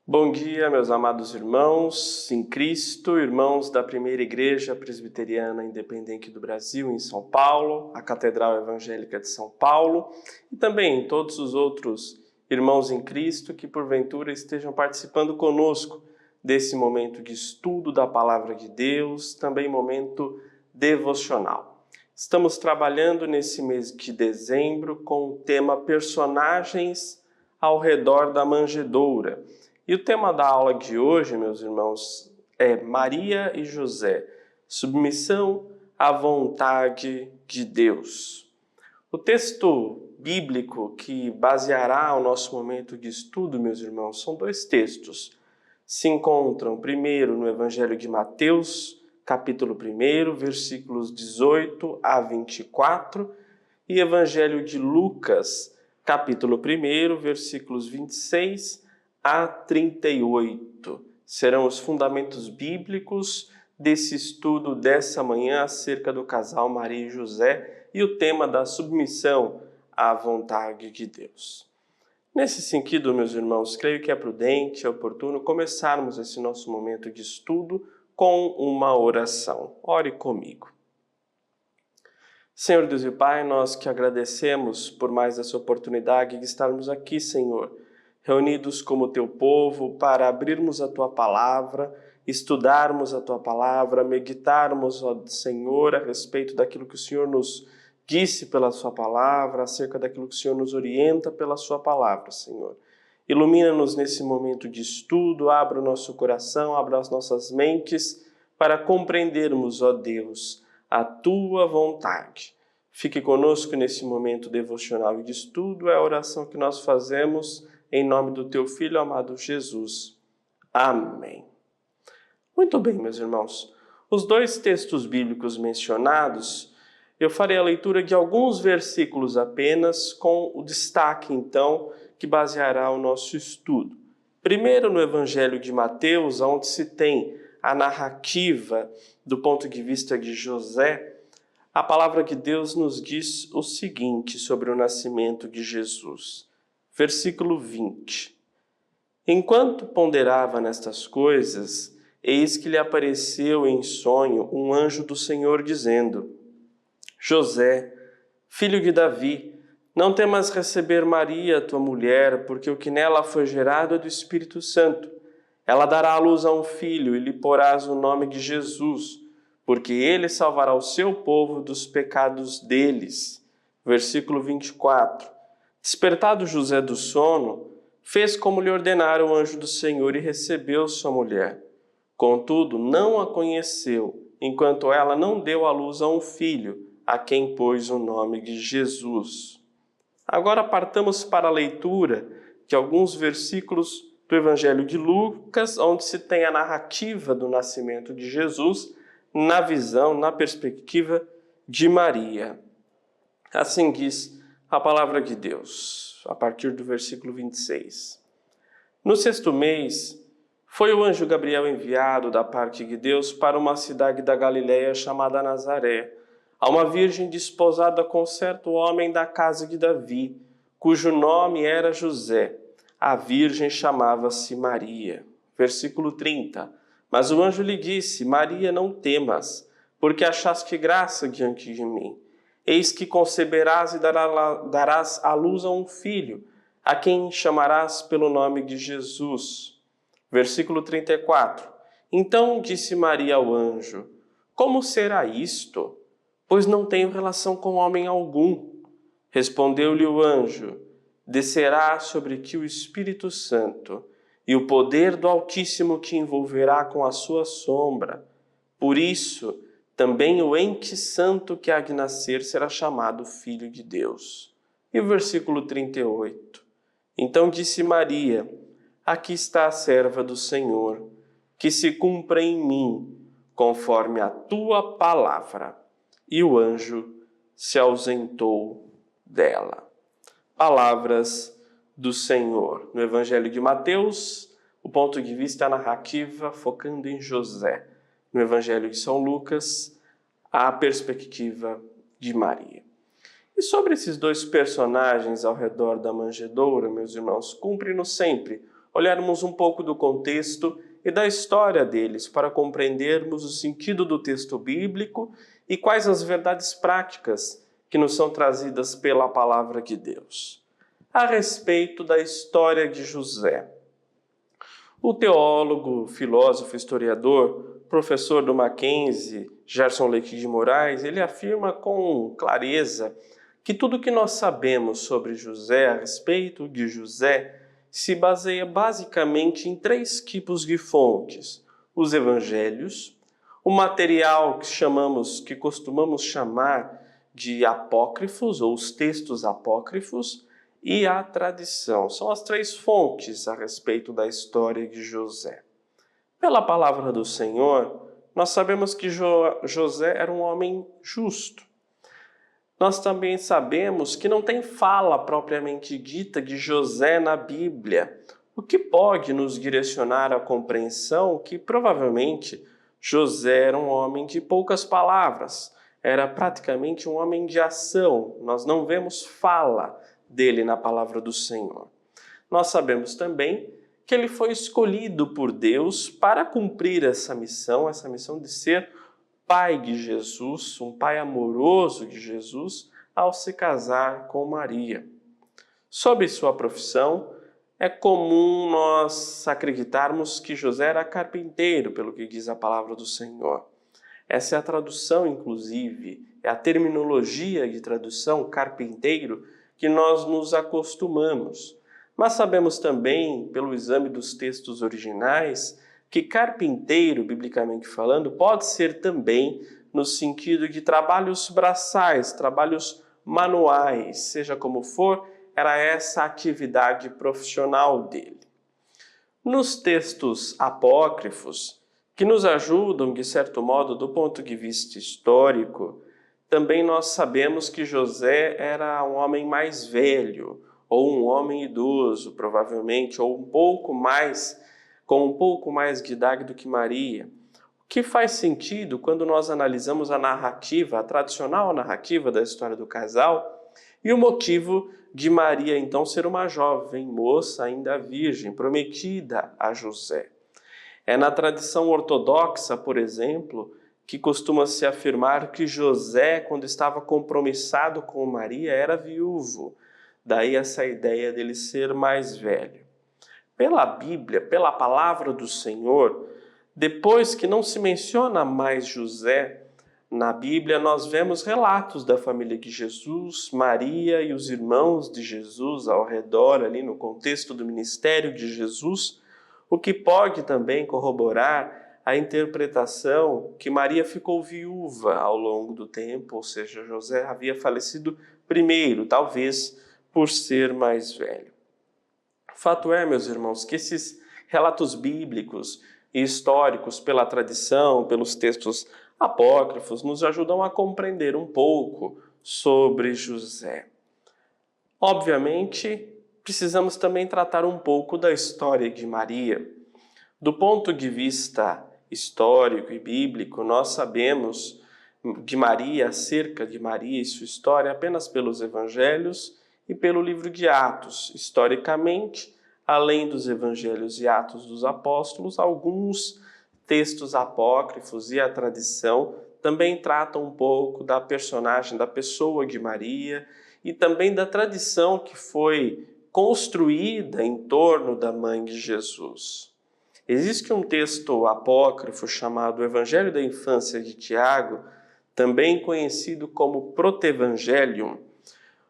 Bom dia, meus amados irmãos em Cristo, irmãos da Primeira Igreja Presbiteriana Independente do Brasil, em São Paulo, a Catedral Evangélica de São Paulo, e também todos os outros irmãos em Cristo que porventura estejam participando conosco desse momento de estudo da Palavra de Deus, também momento devocional. Estamos trabalhando nesse mês de dezembro com o tema Personagens ao redor da manjedoura. E o tema da aula de hoje, meus irmãos, é Maria e José, submissão à vontade de Deus. O texto bíblico que baseará o nosso momento de estudo, meus irmãos, são dois textos. Se encontram primeiro no Evangelho de Mateus, capítulo 1, versículos 18 a 24, e Evangelho de Lucas, capítulo 1, versículos 26 a 38. Serão os fundamentos bíblicos desse estudo dessa manhã acerca do casal Maria e José e o tema da submissão à vontade de Deus. Nesse sentido, meus irmãos, creio que é prudente, é oportuno começarmos esse nosso momento de estudo com uma oração. Ore comigo. Senhor Deus e Pai, nós que agradecemos por mais essa oportunidade de estarmos aqui, Senhor, reunidos como teu povo para abrirmos a tua palavra, estudarmos a tua palavra, meditarmos, ó Senhor, a respeito daquilo que o Senhor nos disse pela sua palavra, acerca daquilo que o Senhor nos orienta pela sua palavra, Senhor. Ilumina-nos nesse momento de estudo, abra o nosso coração, abra as nossas mentes para compreendermos, ó Deus, a tua vontade. Fique conosco nesse momento devocional e de estudo, é a oração que nós fazemos em nome do teu Filho amado Jesus. Amém. Muito bem, meus irmãos. Os dois textos bíblicos mencionados, eu farei a leitura de alguns versículos apenas, com o destaque, então, que baseará o nosso estudo. Primeiro, no Evangelho de Mateus, onde se tem a narrativa do ponto de vista de José, a palavra de Deus nos diz o seguinte sobre o nascimento de Jesus. Versículo 20. Enquanto ponderava nestas coisas, eis que lhe apareceu em sonho um anjo do Senhor, dizendo: José, filho de Davi, não temas receber Maria, tua mulher, porque o que nela foi gerado é do Espírito Santo. Ela dará à luz a um filho e lhe porás o nome de Jesus, porque ele salvará o seu povo dos pecados deles. Versículo 24. Despertado José do sono, fez como lhe ordenara o anjo do Senhor e recebeu sua mulher. Contudo, não a conheceu, enquanto ela não deu à luz a um filho, a quem pôs o nome de Jesus. Agora partamos para a leitura de alguns versículos do Evangelho de Lucas, onde se tem a narrativa do nascimento de Jesus na visão, na perspectiva de Maria. Assim diz a palavra de Deus, a partir do versículo 26. No 6º mês, foi o anjo Gabriel enviado da parte de Deus para uma cidade da Galiléia chamada Nazaré, a uma virgem desposada com certo homem da casa de Davi, cujo nome era José. A virgem chamava-se Maria. Versículo 30. Mas o anjo lhe disse: Maria, não temas, porque achaste graça diante de mim. Eis que conceberás e darás à luz a um filho, a quem chamarás pelo nome de Jesus. Versículo 34. Então disse Maria ao anjo: Como será isto? Pois não tenho relação com homem algum. Respondeu-lhe o anjo: Descerá sobre ti o Espírito Santo, e o poder do Altíssimo te envolverá com a sua sombra. Por isso, também o ente santo que há de nascer será chamado Filho de Deus. E o versículo 38. Então disse Maria: Aqui está a serva do Senhor, que se cumpra em mim, conforme a tua palavra. E o anjo se ausentou dela. Palavras do Senhor. No Evangelho de Mateus, o ponto de vista narrativa focando em José. No Evangelho de São Lucas, a perspectiva de Maria. E sobre esses dois personagens ao redor da manjedoura, meus irmãos, cumpre-nos sempre olharmos um pouco do contexto e da história deles para compreendermos o sentido do texto bíblico e quais as verdades práticas que nos são trazidas pela palavra de Deus. A respeito da história de José. O teólogo, filósofo, historiador, professor do Mackenzie, Gerson Leite de Moraes, ele afirma com clareza que tudo que nós sabemos sobre José, a respeito de José, se baseia basicamente em 3 tipos de fontes: os evangelhos, o material que costumamos chamar de apócrifos, ou os textos apócrifos, e a tradição. São as 3 fontes a respeito da história de José. Pela palavra do Senhor, nós sabemos que José era um homem justo. Nós também sabemos que não tem fala propriamente dita de José na Bíblia, o que pode nos direcionar à compreensão que provavelmente José era um homem de poucas palavras, era praticamente um homem de ação. Nós não vemos fala dele na palavra do Senhor. Nós sabemos também que ele foi escolhido por Deus para cumprir essa missão de ser pai de Jesus, um pai amoroso de Jesus, ao se casar com Maria. Sobre sua profissão, é comum nós acreditarmos que José era carpinteiro, pelo que diz a palavra do Senhor. Essa é a tradução, inclusive, é a terminologia de tradução carpinteiro que nós nos acostumamos. Mas sabemos também, pelo exame dos textos originais, que carpinteiro, biblicamente falando, pode ser também no sentido de trabalhos braçais, trabalhos manuais, seja como for, era essa a atividade profissional dele. Nos textos apócrifos, que nos ajudam, de certo modo, do ponto de vista histórico, também nós sabemos que José era um homem mais velho, ou um homem idoso, provavelmente, ou com um pouco mais de idade do que Maria. O que faz sentido quando nós analisamos a narrativa, a tradicional narrativa da história do casal, e o motivo de Maria, então, ser uma jovem moça, ainda virgem, prometida a José. É na tradição ortodoxa, por exemplo, que costuma-se afirmar que José, quando estava compromissado com Maria, era viúvo. Daí essa ideia dele ser mais velho. Pela Bíblia, pela palavra do Senhor, depois que não se menciona mais José na Bíblia, nós vemos relatos da família de Jesus, Maria e os irmãos de Jesus ao redor, ali no contexto do ministério de Jesus, o que pode também corroborar a interpretação que Maria ficou viúva ao longo do tempo, ou seja, José havia falecido primeiro, talvez por ser mais velho. Fato é, meus irmãos, que esses relatos bíblicos e históricos pela tradição, pelos textos apócrifos, nos ajudam a compreender um pouco sobre José. Obviamente, precisamos também tratar um pouco da história de Maria. Do ponto de vista histórico e bíblico, nós sabemos de Maria, acerca de Maria e sua história, apenas pelos evangelhos e pelo livro de Atos. Historicamente, além dos evangelhos e Atos dos Apóstolos, alguns textos apócrifos e a tradição também tratam um pouco da personagem, da pessoa de Maria e também da tradição que foi construída em torno da mãe de Jesus. Existe um texto apócrifo chamado Evangelho da Infância de Tiago, também conhecido como Protevangelium,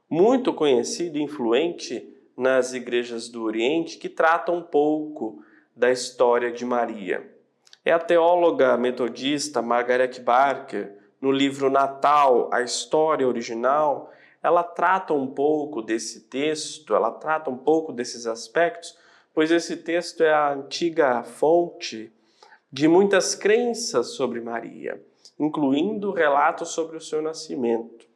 muito conhecido e influente nas igrejas do Oriente, que trata um pouco da história de Maria. É a teóloga metodista Margaret Barker, no livro Natal, a História Original, ela trata um pouco desse texto, ela trata um pouco desses aspectos, pois esse texto é a antiga fonte de muitas crenças sobre Maria, incluindo relatos sobre o seu nascimento.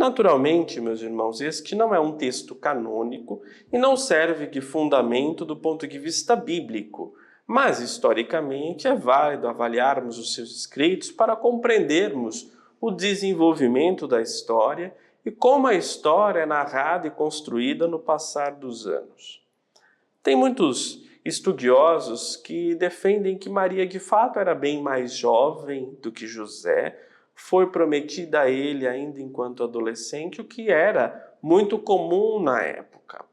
Naturalmente, meus irmãos, este não é um texto canônico e não serve de fundamento do ponto de vista bíblico, mas historicamente é válido avaliarmos os seus escritos para compreendermos o desenvolvimento da história e como a história é narrada e construída no passar dos anos. Tem muitos estudiosos que defendem que Maria de fato era bem mais jovem do que José, foi prometida a ele ainda enquanto adolescente, o que era muito comum na época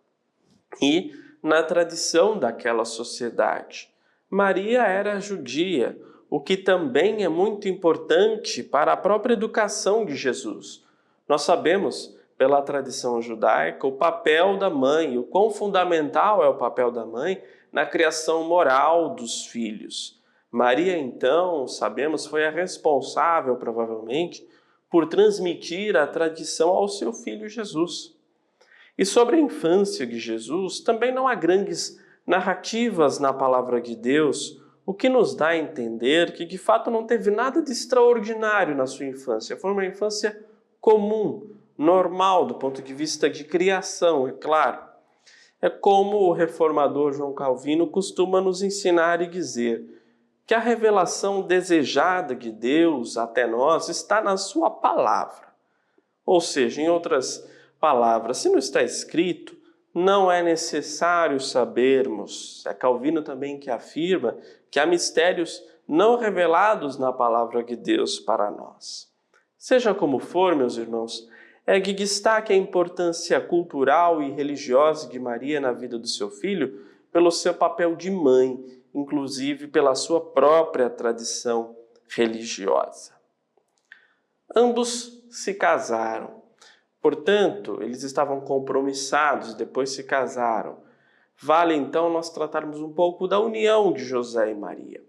e na tradição daquela sociedade. Maria era judia, o que também é muito importante para a própria educação de Jesus. Nós sabemos, pela tradição judaica, o papel da mãe, o quão fundamental é o papel da mãe na criação moral dos filhos. Maria, então, sabemos, foi a responsável, provavelmente, por transmitir a tradição ao seu filho Jesus. E sobre a infância de Jesus, também não há grandes narrativas na palavra de Deus, o que nos dá a entender que, de fato, não teve nada de extraordinário na sua infância. Foi uma infância comum, normal, do ponto de vista de criação, é claro. É como o reformador João Calvino costuma nos ensinar e dizer que a revelação desejada de Deus até nós está na sua palavra. Ou seja, em outras palavras, se não está escrito, não é necessário sabermos. É Calvino também que afirma que há mistérios não revelados na palavra de Deus para nós. Seja como for, meus irmãos, é de destaque a importância cultural e religiosa de Maria na vida do seu filho pelo seu papel de mãe, inclusive pela sua própria tradição religiosa. Ambos se casaram. Portanto, eles estavam compromissados, depois se casaram. Vale então nós tratarmos um pouco da união de José e Maria.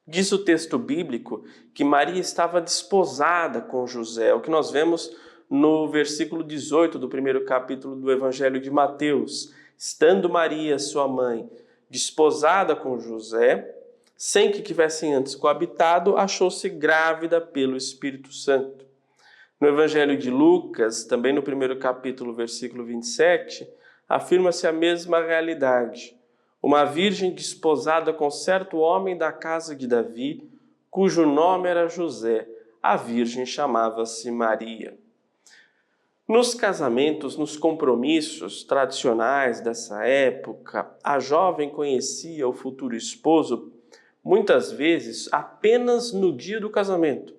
Diz o texto bíblico que Maria estava desposada com José, o que nós vemos no versículo 18 do primeiro capítulo do Evangelho de Mateus. Estando Maria, sua mãe, desposada com José, sem que tivessem antes coabitado, achou-se grávida pelo Espírito Santo. No Evangelho de Lucas, também no primeiro capítulo, versículo 27, afirma-se a mesma realidade. Uma virgem desposada com certo homem da casa de Davi, cujo nome era José. A virgem chamava-se Maria. Nos casamentos, nos compromissos tradicionais dessa época, a jovem conhecia o futuro esposo, muitas vezes, apenas no dia do casamento.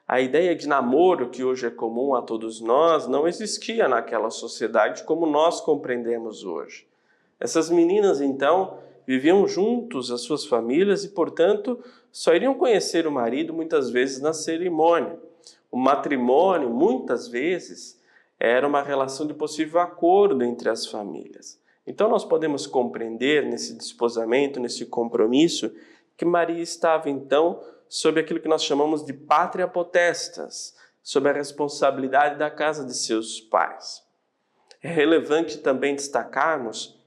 A ideia de namoro, que hoje é comum a todos nós, não existia naquela sociedade como nós compreendemos hoje. Essas meninas, então, viviam juntos as suas famílias e, portanto, só iriam conhecer o marido muitas vezes na cerimônia. O matrimônio, muitas vezes, era uma relação de possível acordo entre as famílias. Então nós podemos compreender nesse desposamento, nesse compromisso, que Maria estava então sob aquilo que nós chamamos de pátria potestas, sob a responsabilidade da casa de seus pais. É relevante também destacarmos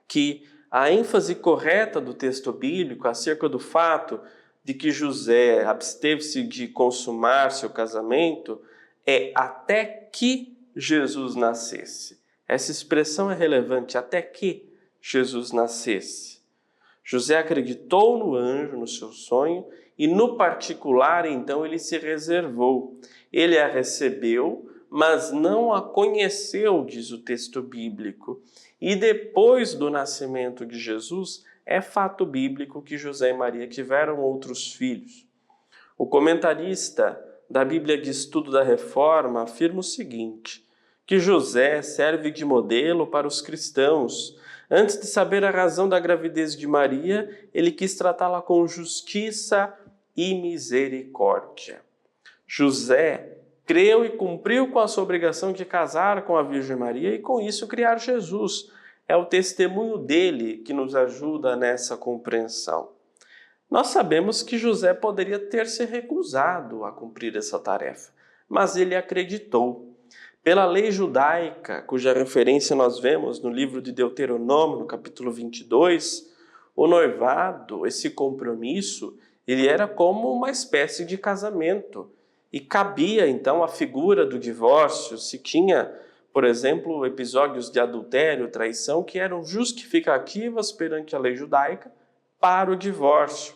que a ênfase correta do texto bíblico acerca do fato de que José absteve-se de consumar seu casamento é até que Jesus nascesse. Essa expressão é relevante, até que Jesus nascesse. José acreditou no anjo, no seu sonho, e no particular, então, ele se reservou. Ele a recebeu, mas não a conheceu, diz o texto bíblico. E depois do nascimento de Jesus, é fato bíblico que José e Maria tiveram outros filhos. O comentarista da Bíblia de Estudo da Reforma afirma o seguinte, que José serve de modelo para os cristãos. Antes de saber a razão da gravidez de Maria, ele quis tratá-la com justiça e misericórdia. José creu e cumpriu com a sua obrigação de casar com a Virgem Maria e com isso criar Jesus. É o testemunho dele que nos ajuda nessa compreensão. Nós sabemos que José poderia ter se recusado a cumprir essa tarefa, mas ele acreditou. Pela lei judaica, cuja referência nós vemos no livro de Deuteronômio, no capítulo 22, o noivado, esse compromisso, ele era como uma espécie de casamento. e cabia então a figura do divórcio, se tinha, por exemplo, episódios de adultério, traição, que eram justificativas perante a lei judaica para o divórcio.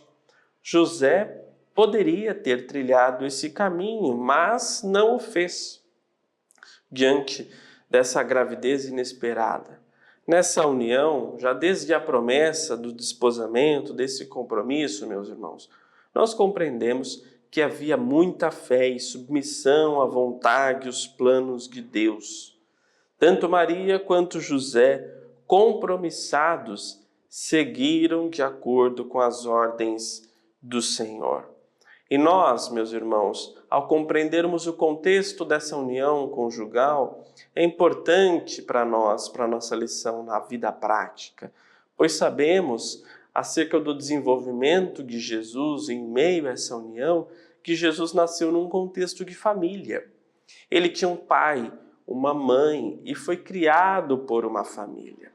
José poderia ter trilhado esse caminho, mas não o fez diante dessa gravidez inesperada. Nessa união, já desde a promessa do desposamento, desse compromisso, meus irmãos, nós compreendemos que havia muita fé e submissão à vontade e os planos de Deus. Tanto Maria quanto José, compromissados, seguiram de acordo com as ordens do Senhor. E nós, meus irmãos, ao compreendermos o contexto dessa união conjugal, é importante para nós, para a nossa lição na vida prática, pois sabemos, acerca do desenvolvimento de Jesus em meio a essa união, que Jesus nasceu num contexto de família. Ele tinha um pai, uma mãe e foi criado por uma família.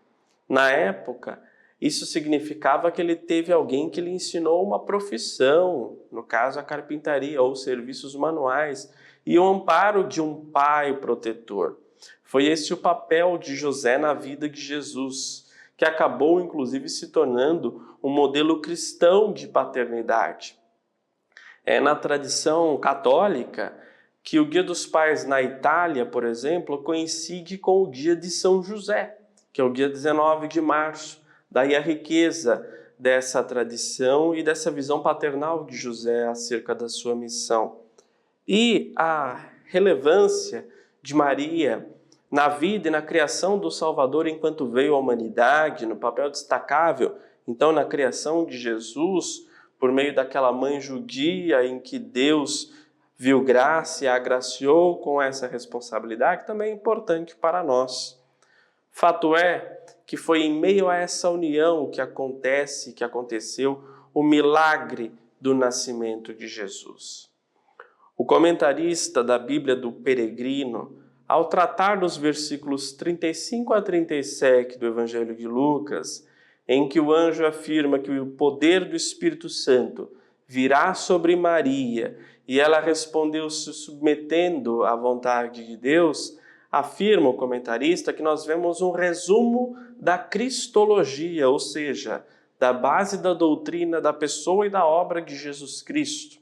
Na época, isso significava que ele teve alguém que lhe ensinou uma profissão, no caso a carpintaria ou serviços manuais, e o amparo de um pai protetor. Foi esse o papel de José na vida de Jesus, que acabou inclusive se tornando um modelo cristão de paternidade. É na tradição católica que o Dia dos Pais na Itália, por exemplo, coincide com o dia de São José, que é o dia 19 de março. Daí a riqueza dessa tradição e dessa visão paternal de José acerca da sua missão. E a relevância de Maria na vida e na criação do Salvador enquanto veio à humanidade, no papel destacável, então na criação de Jesus, por meio daquela mãe judia em que Deus viu graça e a agraciou com essa responsabilidade, também é importante para nós. Fato é que foi em meio a essa união que aconteceu o milagre do nascimento de Jesus. O comentarista da Bíblia do Peregrino, ao tratar dos versículos 35 a 37 do Evangelho de Lucas, em que o anjo afirma que o poder do Espírito Santo virá sobre Maria e ela respondeu se submetendo à vontade de Deus, afirma o comentarista que nós vemos um resumo da cristologia, ou seja, da base da doutrina da pessoa e da obra de Jesus Cristo.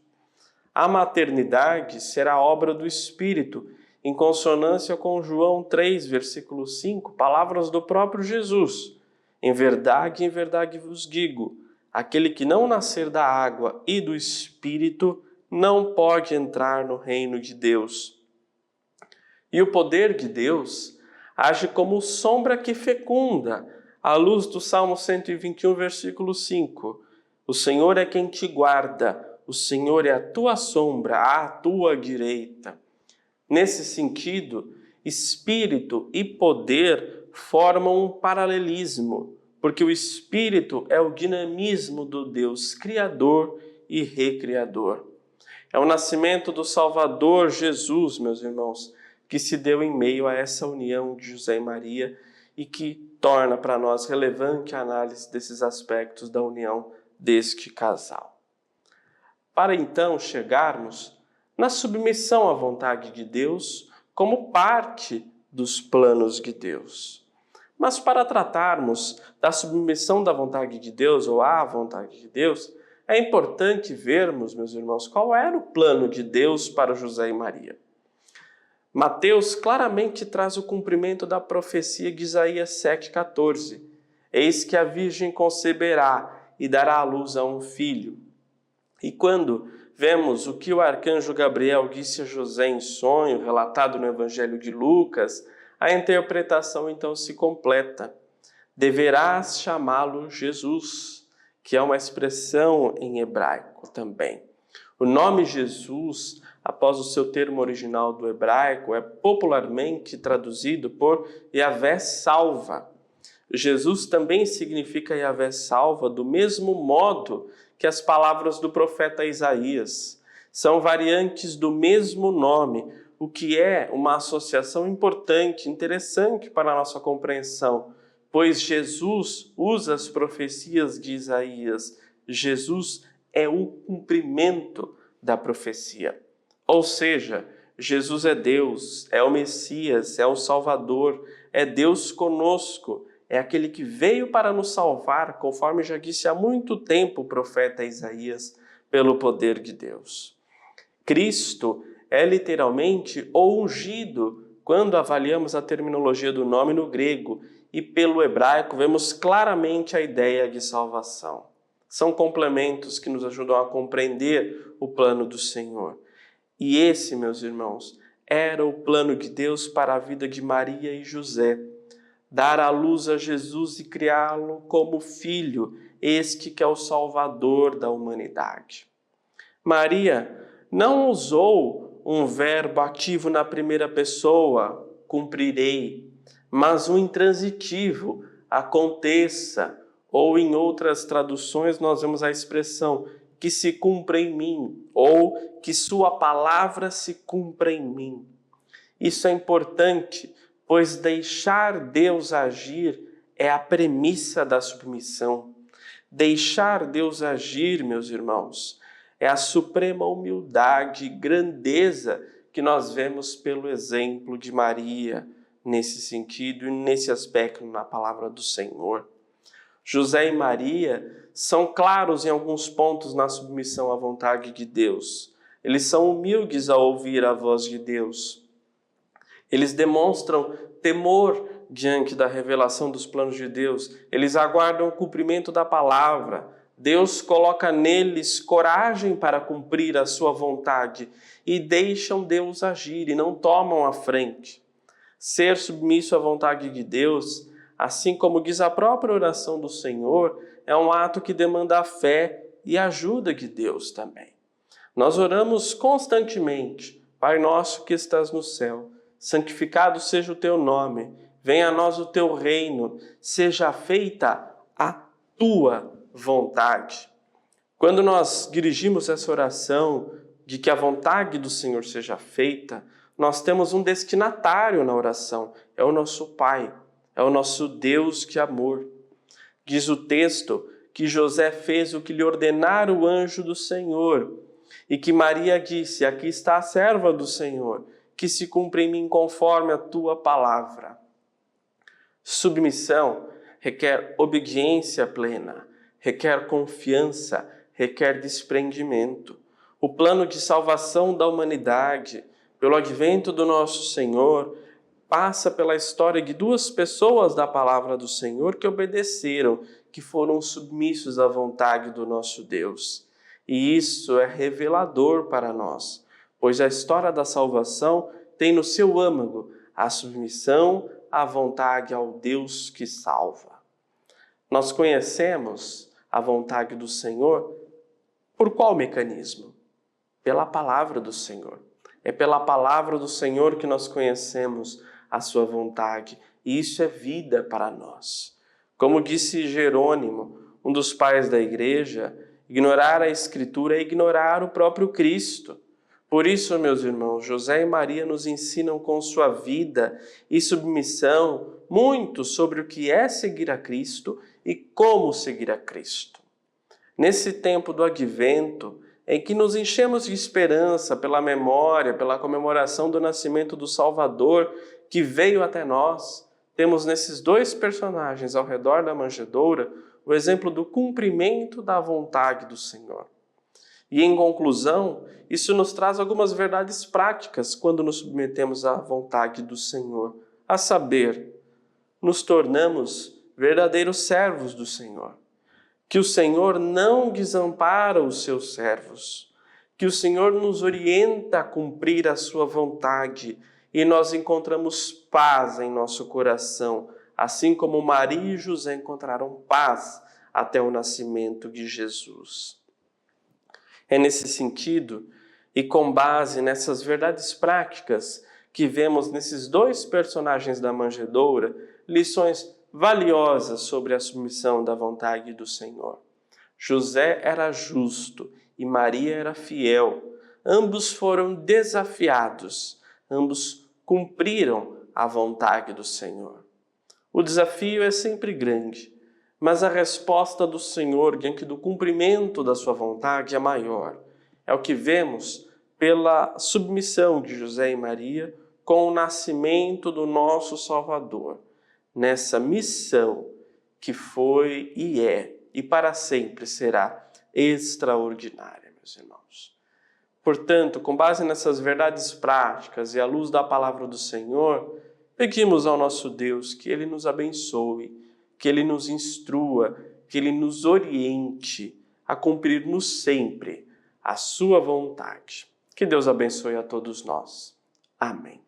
A maternidade será obra do Espírito, em consonância com João 3, versículo 5, palavras do próprio Jesus. Em verdade vos digo, aquele que não nascer da água e do Espírito não pode entrar no reino de Deus. E o poder de Deus age como sombra que fecunda, à luz do Salmo 121, versículo 5. O Senhor é quem te guarda, o Senhor é a tua sombra, à tua direita. Nesse sentido, espírito e poder formam um paralelismo, porque o espírito é o dinamismo do Deus criador e recriador. É o nascimento do Salvador Jesus, meus irmãos, que se deu em meio a essa união de José e Maria e que torna para nós relevante a análise desses aspectos da união deste casal. Para então chegarmos na submissão à vontade de Deus como parte dos planos de Deus. Mas para tratarmos da submissão da vontade de Deus ou à vontade de Deus, é importante vermos, meus irmãos, qual era o plano de Deus para José e Maria. Mateus claramente traz o cumprimento da profecia de Isaías 7,14. Eis que a virgem conceberá e dará à luz a um filho. E quando vemos o que o arcanjo Gabriel disse a José em sonho, relatado no Evangelho de Lucas, a interpretação então se completa. Deverás chamá-lo Jesus, que é uma expressão em hebraico também. O nome Jesus, após o seu termo original do hebraico, é popularmente traduzido por Yahvé salva. Jesus também significa Yahvé salva do mesmo modo que as palavras do profeta Isaías. São variantes do mesmo nome, o que é uma associação importante, interessante para a nossa compreensão, pois Jesus usa as profecias de Isaías. Jesus é o cumprimento da profecia. Ou seja, Jesus é Deus, é o Messias, é o Salvador, é Deus conosco, é aquele que veio para nos salvar, conforme já disse há muito tempo o profeta Isaías, pelo poder de Deus. Cristo é literalmente o ungido, quando avaliamos a terminologia do nome no grego, e pelo hebraico vemos claramente a ideia de salvação. São complementos que nos ajudam a compreender o plano do Senhor. E esse, meus irmãos, era o plano de Deus para a vida de Maria e José. Dar à luz a Jesus e criá-lo como filho, este que é o Salvador da humanidade. Maria não usou um verbo ativo na primeira pessoa, cumprirei, mas um intransitivo, aconteça, ou em outras traduções nós vemos a expressão que se cumpra em mim, ou que sua palavra se cumpra em mim. Isso é importante, pois deixar Deus agir é a premissa da submissão. Deixar Deus agir, meus irmãos, é a suprema humildade e grandeza que nós vemos pelo exemplo de Maria, nesse sentido e nesse aspecto na palavra do Senhor. José e Maria são claros em alguns pontos na submissão à vontade de Deus. Eles são humildes ao ouvir a voz de Deus. Eles demonstram temor diante da revelação dos planos de Deus. Eles aguardam o cumprimento da palavra. Deus coloca neles coragem para cumprir a sua vontade e deixam Deus agir e não tomam a frente. Ser submisso à vontade de Deus, assim como diz a própria oração do Senhor, é um ato que demanda a fé e a ajuda de Deus também. Nós oramos constantemente: Pai nosso que estás no céu, santificado seja o teu nome, venha a nós o teu reino, seja feita a tua vontade. Quando nós dirigimos essa oração de que a vontade do Senhor seja feita, nós temos um destinatário na oração, é o nosso Pai, é o nosso Deus de amor. Diz o texto que José fez o que lhe ordenara o anjo do Senhor e que Maria disse: aqui está a serva do Senhor, que se cumpra em mim conforme a tua palavra. Submissão requer obediência plena, requer confiança, requer desprendimento. O plano de salvação da humanidade, pelo advento do nosso Senhor, passa pela história de duas pessoas da palavra do Senhor que obedeceram, que foram submissos à vontade do nosso Deus. E isso é revelador para nós, pois a história da salvação tem no seu âmago a submissão à vontade ao Deus que salva. Nós conhecemos a vontade do Senhor por qual mecanismo? Pela palavra do Senhor. É pela palavra do Senhor que nós conhecemos a sua vontade, e isso é vida para nós. Como disse Jerônimo, um dos pais da igreja, ignorar a Escritura é ignorar o próprio Cristo. Por isso, meus irmãos, José e Maria nos ensinam com sua vida e submissão muito sobre o que é seguir a Cristo e como seguir a Cristo. Nesse tempo do advento, em que nos enchemos de esperança pela memória, pela comemoração do nascimento do Salvador que veio até nós, temos nesses dois personagens ao redor da manjedoura o exemplo do cumprimento da vontade do Senhor. E em conclusão, isso nos traz algumas verdades práticas quando nos submetemos à vontade do Senhor. A saber, nos tornamos verdadeiros servos do Senhor. Que o Senhor não desampara os seus servos. Que o Senhor nos orienta a cumprir a sua vontade e nós encontramos paz em nosso coração, assim como Maria e José encontraram paz até o nascimento de Jesus. É nesse sentido e com base nessas verdades práticas que vemos nesses dois personagens da manjedoura lições valiosas sobre a submissão da vontade do Senhor. José era justo e Maria era fiel. Ambos foram desafiados, ambos cumpriram a vontade do Senhor. O desafio é sempre grande, mas a resposta do Senhor diante do cumprimento da sua vontade é maior. É o que vemos pela submissão de José e Maria com o nascimento do nosso Salvador, nessa missão que foi e é e para sempre será extraordinária, meus irmãos. Portanto, com base nessas verdades práticas e à luz da palavra do Senhor, pedimos ao nosso Deus que Ele nos abençoe, que Ele nos instrua, que Ele nos oriente a cumprirmos sempre a sua vontade. Que Deus abençoe a todos nós. Amém.